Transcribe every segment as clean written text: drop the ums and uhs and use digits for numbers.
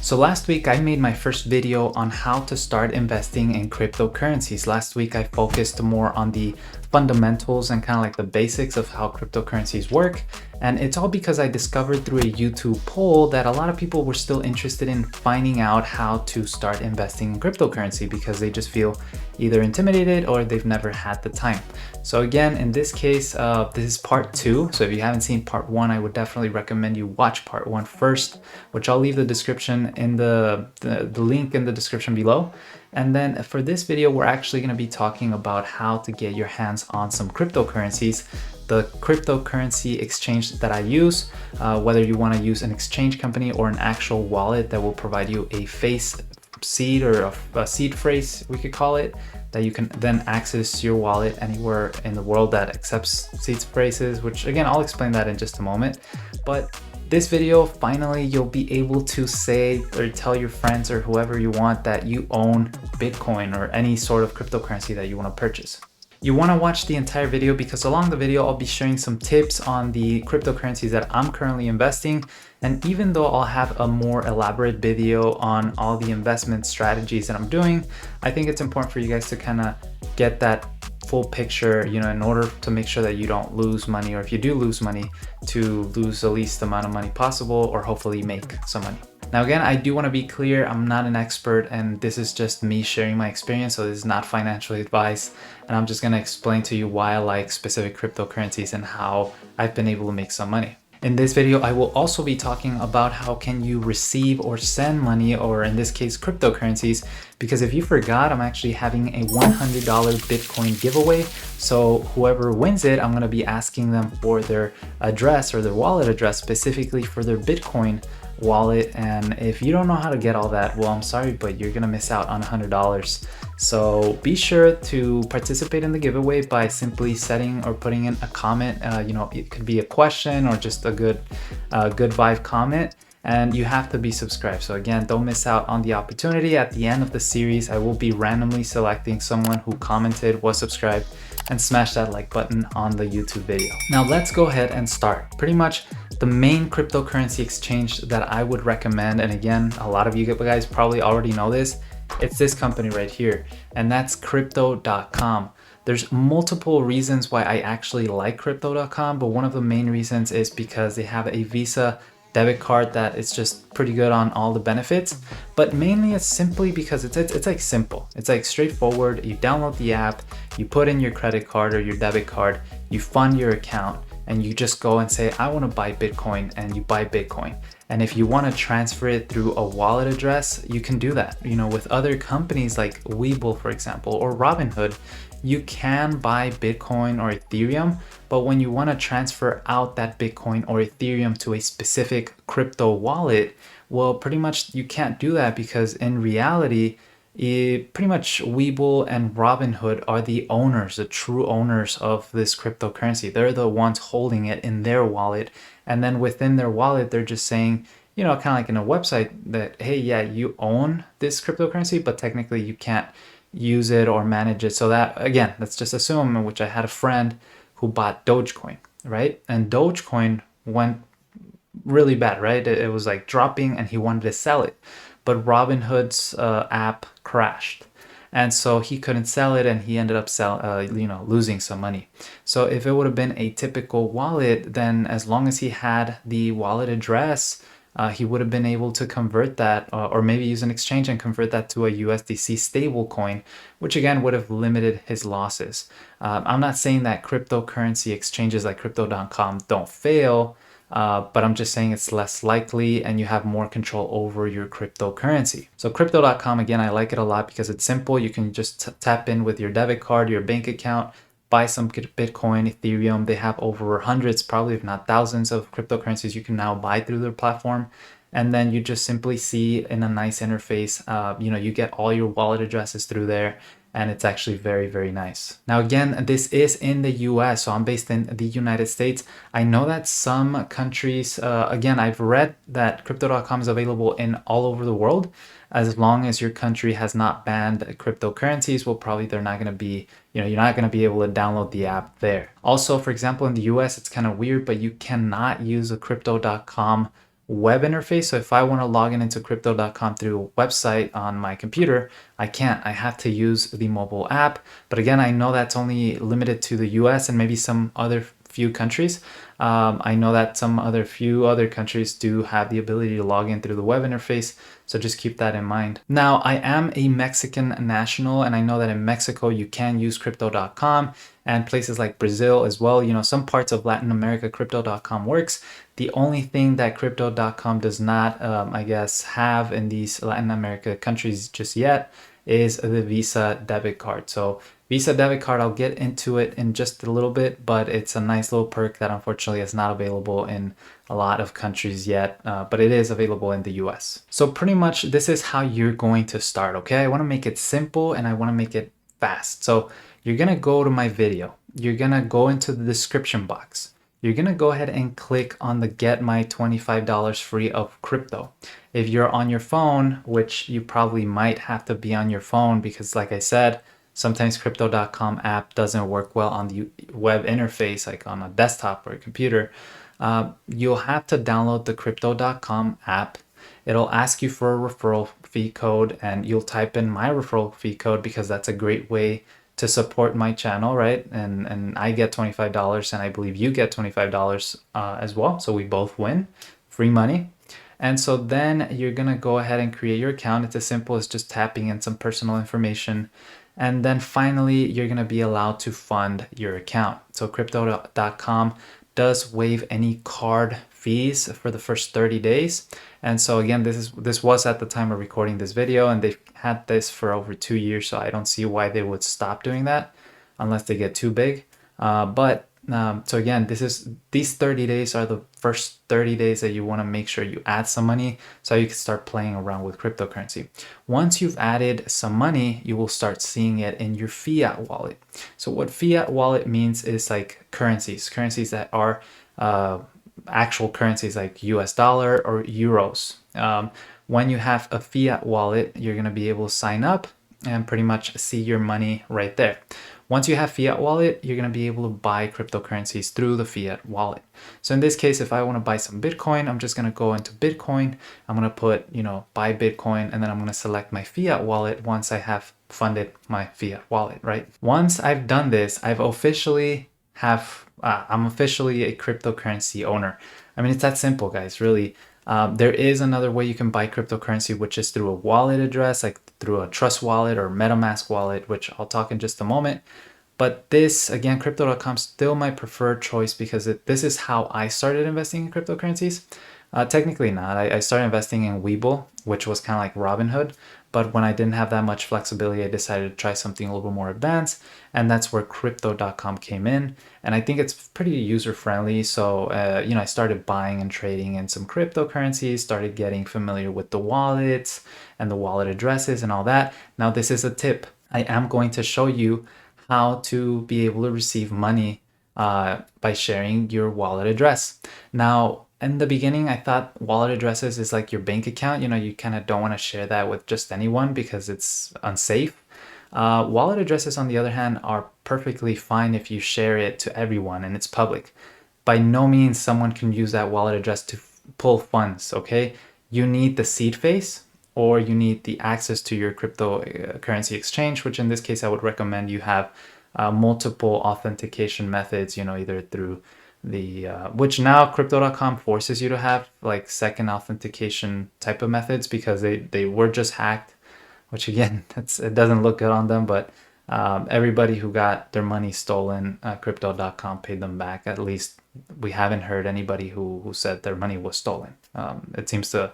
So last week I made my first video on how to start investing in cryptocurrencies. Last week I focused more on the fundamentals and kind of like the basics of how cryptocurrencies work. And it's all because I discovered through a YouTube poll that a lot of people were still interested in finding out how to start investing in cryptocurrency because they just feel either intimidated or they've never had the time. So again, in this case, this is part 2. So if you haven't seen part 1, I would definitely recommend you watch part 1 first, which I'll leave the description in the link in the description below. And then for this video, we're actually going to be talking about how to get your hands on some cryptocurrencies, the cryptocurrency exchange that I use, whether you want to use an exchange company or an actual wallet that will provide you a face seed or a seed phrase, we could call it, that you can then access your wallet anywhere in the world that accepts seed phrases, which again, I'll explain that in just a moment. But this video, finally, you'll be able to say or tell your friends or whoever you want that you own Bitcoin or any sort of cryptocurrency that you want to purchase. You want to watch the entire video because along the video, I'll be sharing some tips on the cryptocurrencies that I'm currently investing. And even though I'll have a more elaborate video on all the investment strategies that I'm doing, I think it's important for you guys to kind of get that full picture, you know, in order to make sure that you don't lose money, or if you do lose money, to lose the least amount of money possible or hopefully make some money. Now, again, I do want to be clear, I'm not an expert and this is just me sharing my experience. So this is not financial advice. And I'm just going to explain to you why I like specific cryptocurrencies and how I've been able to make some money. In this video, I will also be talking about how can you receive or send money, or in this case, cryptocurrencies, because if you forgot, I'm actually having a $100 Bitcoin giveaway. So whoever wins it, I'm going to be asking them for their address or their wallet address specifically for their Bitcoin wallet. And if you don't know how to get all that, well, I'm sorry, but you're gonna miss out on $100. So be sure to participate in the giveaway by simply setting or putting in a comment. You know, it could be a question or just a good vibe comment, and you have to be subscribed. So again, don't miss out on the opportunity. At the end of the series, I will be randomly selecting someone who commented, was subscribed, and smash that like button on the YouTube video. Now let's go ahead and start. Pretty much the main cryptocurrency exchange that I would recommend, and again, a lot of you guys probably already know this, it's this company right here, and that's crypto.com. There's multiple reasons why I actually like crypto.com, but one of the main reasons is because they have a Visa debit card that is just pretty good on all the benefits. But mainly it's simply because it's like simple. It's like straightforward. You download the app, you put in your credit card or your debit card, you fund your account, and you just go and say, I want to buy Bitcoin, and you buy Bitcoin. And if you want to transfer it through a wallet address, you can do that. You know, with other companies like Webull, for example, or Robinhood, you can buy Bitcoin or Ethereum, but when you want to transfer out that Bitcoin or Ethereum to a specific crypto wallet, well, pretty much you can't do that because in reality, pretty much Webull and Robinhood are the owners, the true owners of this cryptocurrency. They're the ones holding it in their wallet. And then within their wallet, they're just saying, you know, kind of like in a website that, hey, yeah, you own this cryptocurrency, but technically you can't use it or manage it. So that, again, let's just assume, which I had a friend who bought Dogecoin, right? And Dogecoin went really bad, right? It was like dropping and he wanted to sell it. But Robinhood's app crashed. And so he couldn't sell it and he ended up losing some money. So if it would have been a typical wallet, then as long as he had the wallet address, he would have been able to convert that or maybe use an exchange and convert that to a USDC stable coin, which again would have limited his losses. I'm not saying that cryptocurrency exchanges like crypto.com don't fail, but I'm just saying it's less likely and you have more control over your cryptocurrency. So crypto.com, again, I like it a lot because it's simple. You can just tap in with your debit card, your bank account, buy some Bitcoin, Ethereum. They have over hundreds, probably if not thousands of cryptocurrencies you can now buy through their platform. And then you just simply see in a nice interface, you know, you get all your wallet addresses through there. And it's actually very, very nice. Now, again, this is in the US, so I'm based in the United States. I know that some countries, again, I've read that crypto.com is available in all over the world. As long as your country has not banned cryptocurrencies, well, probably they're not going to be, you know, you're not going to be able to download the app there. Also, for example, in the US, it's kind of weird, but you cannot use a crypto.com web interface. So if I want to log in into crypto.com through a website on my computer, I can't. I have to use the mobile app. But again, I know that's only limited to the US and maybe some other few countries. I know that some other few other countries do have the ability to log in through the web interface, so just keep that in mind. Now, I am a Mexican national, and I know that in Mexico you can use crypto.com, and places like Brazil as well. You know, some parts of Latin America, crypto.com works. The only thing that crypto.com does not, I guess, have in these Latin America countries just yet is the Visa debit card. So Visa debit card, I'll get into it in just a little bit, but it's a nice little perk that unfortunately is not available in a lot of countries yet, but it is available in the US. So pretty much this is how you're going to start, okay? I wanna make it simple and I wanna make it fast. So you're gonna go to my video. You're gonna go into the description box. You're gonna go ahead and click on the get my $25 free of crypto. If you're on your phone, which you probably might have to be on your phone because like I said, sometimes crypto.com app doesn't work well on the web interface, like on a desktop or a computer. You'll have to download the crypto.com app. It'll ask you for a referral fee code and you'll type in my referral fee code because that's a great way to support my channel, right? And I get $25 and I believe you get $25 as well. So we both win, free money. And so then you're gonna go ahead and create your account. It's as simple as just tapping in some personal information. And then finally, you're gonna be allowed to fund your account. So crypto.com does waive any card fees for the first 30 days. And so again, this was at the time of recording this video, and they've had this for over 2 years, so I don't see why they would stop doing that unless they get too big. So again, these 30 days are the first 30 days that you want to make sure you add some money so you can start playing around with cryptocurrency. Once you've added some money, you will start seeing it in your fiat wallet. So what fiat wallet means is like currencies that are actual currencies like US dollar or euros. When you have a fiat wallet, you're going to be able to sign up and pretty much see your money right there. Once you have fiat wallet, you're going to be able to buy cryptocurrencies through the fiat wallet. So in this case, if I want to buy some Bitcoin, I'm just going to go into Bitcoin. I'm going to put, buy Bitcoin, and then I'm going to select my fiat wallet once I have funded my fiat wallet, right? Once I've done this, I'm officially a cryptocurrency owner. I mean, it's that simple, guys, really. There is another way you can buy cryptocurrency, which is through a wallet address, like through a Trust wallet or MetaMask wallet, which I'll talk in just a moment. But this, again, crypto.com is still my preferred choice because this is how I started investing in cryptocurrencies. Technically not. I started investing in Webull, which was kind of like Robinhood. But when I didn't have that much flexibility, I decided to try something a little more advanced. And that's where crypto.com came in. And I think it's pretty user-friendly. So, I started buying and trading in some cryptocurrencies, started getting familiar with the wallets and the wallet addresses and all that. Now, this is a tip. I am going to show you how to be able to receive money by sharing your wallet address. Now, in the beginning, I thought wallet addresses is like your bank account. You kind of don't want to share that with just anyone because it's unsafe. Wallet addresses, on the other hand, are perfectly fine if you share it to everyone and it's public. By no means someone can use that wallet address to pull funds, okay? You need the seed phrase or you need the access to your cryptocurrency exchange, which in this case, I would recommend you have multiple authentication methods, either through which now crypto.com forces you to have like second authentication type of methods because they were just hacked, which again, it doesn't look good on them, but everybody who got their money stolen, crypto.com paid them back. At least we haven't heard anybody who said their money was stolen. It seems to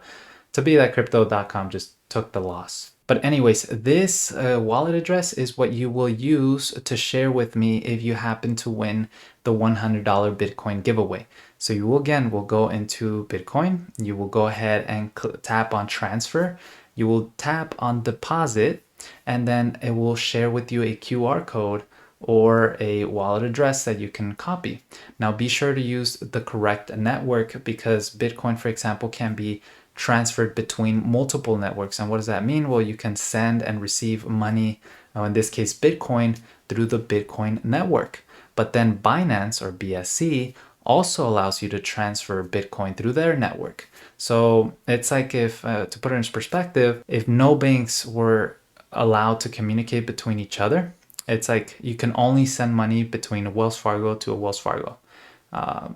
be that crypto.com just took the loss. But anyways, this wallet address is what you will use to share with me if you happen to win the $100 Bitcoin giveaway. So you will go into Bitcoin. You will go ahead and tap on transfer. You will tap on deposit, and then it will share with you a QR code or a wallet address that you can copy. Now be sure to use the correct network because Bitcoin, for example, can be transferred between multiple networks. And what does that mean? Well, you can send and receive money, in this case Bitcoin, through the Bitcoin network. But then Binance or BSC also allows you to transfer Bitcoin through their network. So it's like if, to put it in perspective, if no banks were allowed to communicate between each other, it's like you can only send money between a Wells Fargo to a Wells Fargo.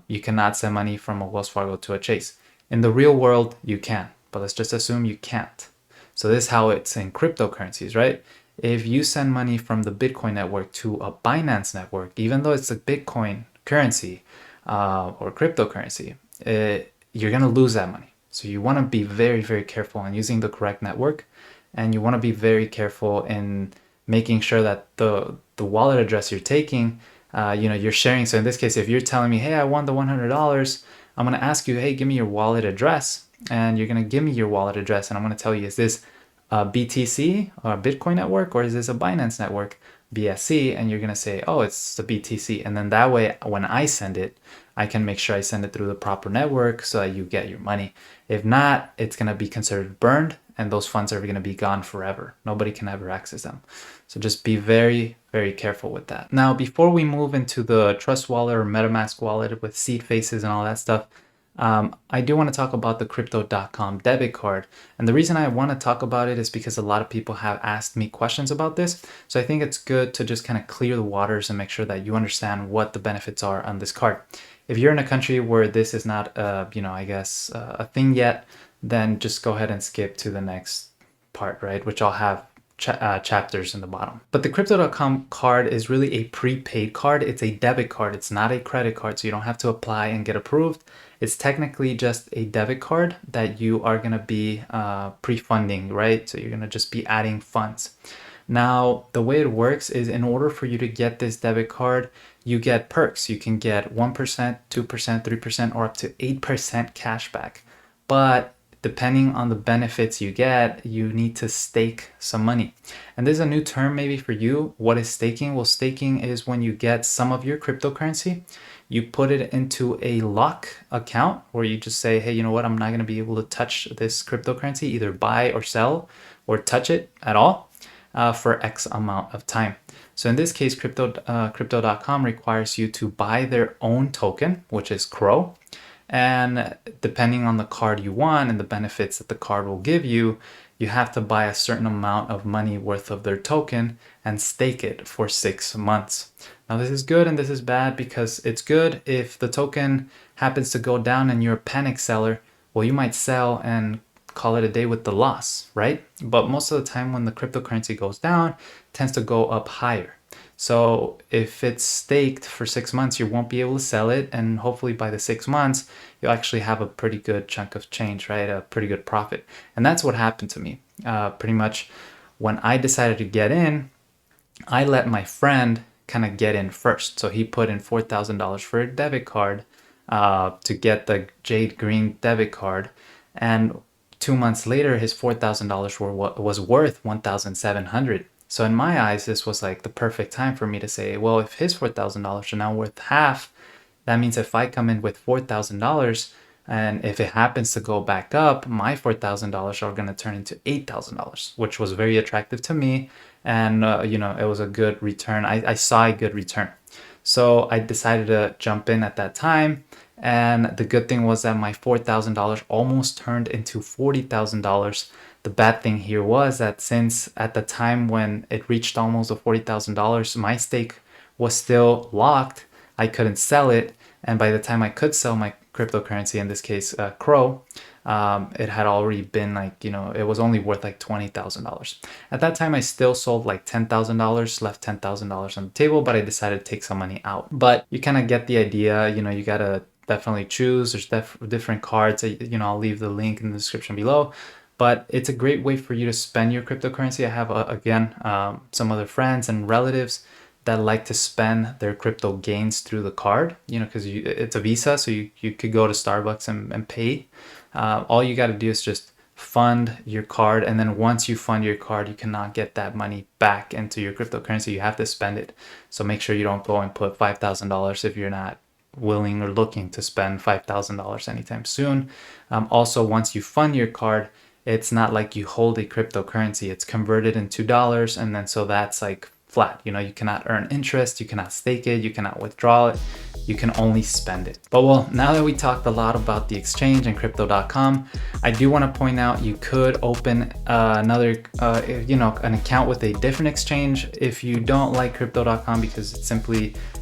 You cannot send money from a Wells Fargo to a Chase. In the real world, you can, but let's just assume you can't. So this is how it's in cryptocurrencies, right? If you send money from the Bitcoin network to a Binance network, even though it's a Bitcoin currency or cryptocurrency, you're going to lose that money. So you want to be very, very careful in using the correct network, and you want to be very careful in making sure that the wallet address you're taking, you're sharing. So in this case, if you're telling me, hey, I won the $100, I'm going to ask you, hey, give me your wallet address. And you're going to give me your wallet address. And I'm going to tell you, is this a BTC or a Bitcoin network, or is this a Binance network, BSC? And you're going to say, oh, it's the BTC. And then that way, when I send it, I can make sure I send it through the proper network so that you get your money. If not, it's going to be considered burned, and those funds are going to be gone forever. Nobody can ever access them. So just be very, very careful with that. Now, before we move into the Trust Wallet or MetaMask wallet with seed faces and all that stuff, I do want to talk about the crypto.com debit card. And the reason I want to talk about it is because a lot of people have asked me questions about this. So I think it's good to just kind of clear the waters and make sure that you understand what the benefits are on this card. If you're in a country where this is not, a thing yet, then just go ahead and skip to the next part, right? Which I'll have chapters in the bottom. But the crypto.com card is really a prepaid card. It's a debit card. It's not a credit card, so you don't have to apply and get approved. It's technically just a debit card that you are going to be pre-funding, right? So you're going to just be adding funds. Now, the way it works is in order for you to get this debit card, you get perks. You can get 1%, 2%, 3%, or up to 8% cash back. But depending on the benefits you get, you need to stake some money. And there's a new term maybe for you. What is staking? Well, staking is when you get some of your cryptocurrency, you put it into a lock account where you just say, hey, you know what? I'm not going to be able to touch this cryptocurrency, either buy or sell or touch it at all for X amount of time. So in this case, crypto.com requires you to buy their own token, which is CRO. And depending on the card you want and the benefits that the card will give you, you have to buy a certain amount of money worth of their token and stake it for 6 months. Now this is good and this is bad, because it's good if the token happens to go down and you're a panic seller. Well, you might sell and call it a day with the loss, right? But most of the time when the cryptocurrency goes down, it tends to go up higher. So if it's staked for 6 months, you won't be able to sell it. And hopefully by the 6 months, you'll actually have a pretty good chunk of change, right? A pretty good profit. And that's what happened to me. Pretty much when I decided to get in, I let my friend kind of get in first. So he put in $4,000 for a debit card to get the Jade Green debit card. And 2 months later, his $4,000 was worth $1,700. So in my eyes, this was like the perfect time for me to say, well, if his $4,000 are now worth half, that means if I come in with $4,000 and if it happens to go back up, my $4,000 are going to turn into $8,000, which was very attractive to me. And, it was a good return. I saw a good return. So I decided to jump in at that time. And the good thing was that my $4,000 almost turned into $40,000. The bad thing here was that since at the time when it reached almost the $40,000, my stake was still locked, I couldn't sell it. And by the time I could sell my cryptocurrency, in this case, CRO, it had already been it was only worth like $20,000. At that time, I still sold like $10,000, left $10,000 on the table, but I decided to take some money out. But you kind of get the idea, you got to definitely choose. There's different cards. I'll leave the link in the description below. But it's a great way for you to spend your cryptocurrency. I have, some other friends and relatives that like to spend their crypto gains through the card, because it's a Visa, so you could go to Starbucks and pay. All you got to do is just fund your card, and then once you fund your card, you cannot get that money back into your cryptocurrency. You have to spend it. So make sure you don't go and put $5,000 if you're not willing or looking to spend $5,000 anytime soon. Also, once you fund your card, it's not like you hold a cryptocurrency. It's converted into dollars, and then so that's like flat. You know, you cannot earn interest, you cannot stake it, you cannot withdraw it, you can only spend it. But well, now that we talked a lot about the exchange and crypto.com, I do want to point out you could open another, an account with a different exchange if you don't like crypto.com because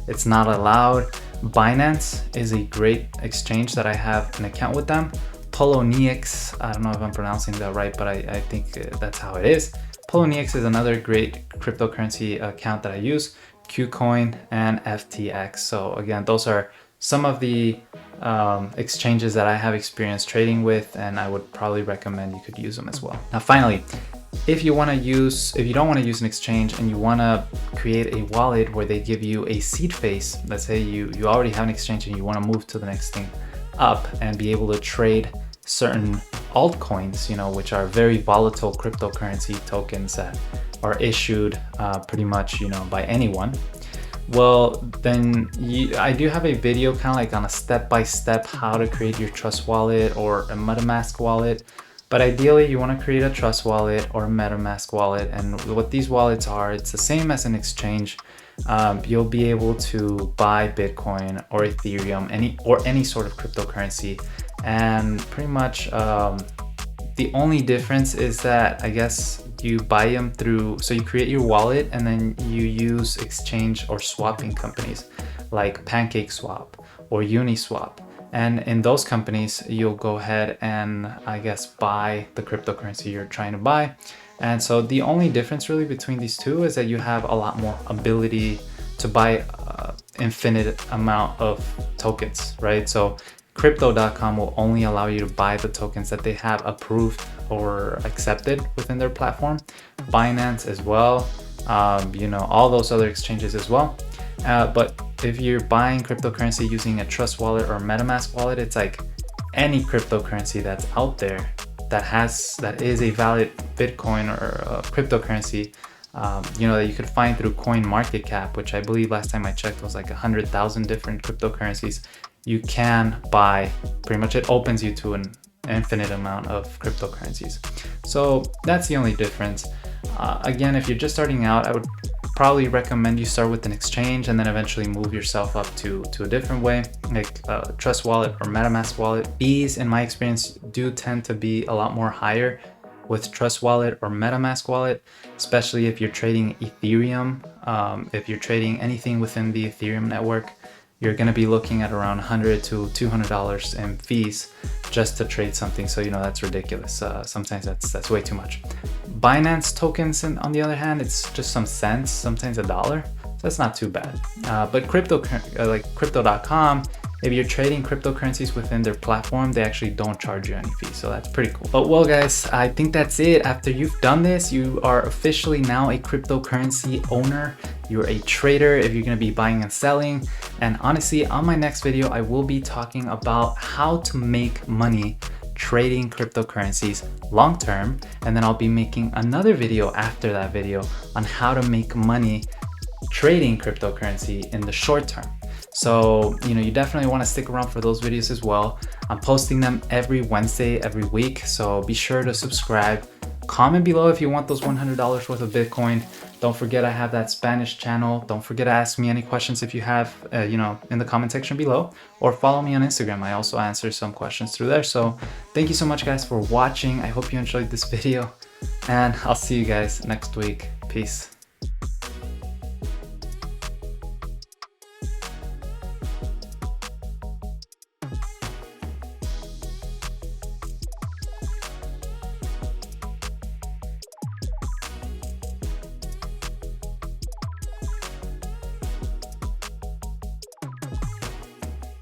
it's not allowed. Binance is a great exchange that I have an account with them. Poloniex, I don't know if I'm pronouncing that right, but I think that's how it is. Poloniex is another great cryptocurrency account that I use. Qcoin and FTX. So again, those are some of the exchanges that I have experience trading with, and I would probably recommend you could use them as well. Now, finally, if you don't want to use an exchange and you want to create a wallet where they give you a seed phase, let's say you already have an exchange and you want to move to the next thing up and be able to trade certain altcoins, which are very volatile cryptocurrency tokens that are issued pretty much, by anyone. Well, then I do have a video kind of like on a step-by-step how to create your Trust wallet or a MetaMask wallet. But ideally, you want to create a Trust wallet or a MetaMask wallet. And what these wallets are, it's the same as an exchange. You'll be able to buy Bitcoin or Ethereum, any sort of cryptocurrency. And pretty much the only difference is that I guess you buy them so you create your wallet and then you use exchange or swapping companies like PancakeSwap or Uniswap. And in those companies, you'll go ahead and I guess buy the cryptocurrency you're trying to buy. And so the only difference really between these two is that you have a lot more ability to buy infinite amount of tokens, right? So crypto.com will only allow you to buy the tokens that they have approved or accepted within their platform. Binance as well, all those other exchanges as well. But if you're buying cryptocurrency using a Trust wallet or MetaMask wallet, it's like any cryptocurrency that's out there that is a valid Bitcoin or cryptocurrency, that you could find through CoinMarketCap, which I believe last time I checked was like 100,000 different cryptocurrencies. You can buy, pretty much it opens you to an infinite amount of cryptocurrencies. So that's the only difference. Again, if you're just starting out, I would probably recommend you start with an exchange and then eventually move yourself up to a different way, like Trust wallet or MetaMask wallet. Fees, in my experience, do tend to be a lot more higher with Trust wallet or MetaMask wallet, especially if you're trading Ethereum. If you're trading anything within the Ethereum network, you're going to be looking at around $100 to $200 in fees just to trade something. So, that's ridiculous. Sometimes that's way too much. Binance tokens, on the other hand, it's just some cents, sometimes $1. So that's not too bad. But crypto.com, if you're trading cryptocurrencies within their platform, they actually don't charge you any fees. So that's pretty cool. But well, guys, I think that's it. After you've done this, you are officially now a cryptocurrency owner. You're a trader if you're going to be buying and selling. And honestly, on my next video, I will be talking about how to make money trading cryptocurrencies long term. And then I'll be making another video after that video on how to make money trading cryptocurrency in the short term. So, you definitely want to stick around for those videos as well. I'm posting them every Wednesday, every week. So be sure to subscribe. Comment below if you want those $100 worth of Bitcoin. Don't forget I have that Spanish channel. Don't forget to ask me any questions if you have, in the comment section below, or follow me on Instagram. I also answer some questions through there. So thank you so much, guys, for watching. I hope you enjoyed this video, and I'll see you guys next week. Peace.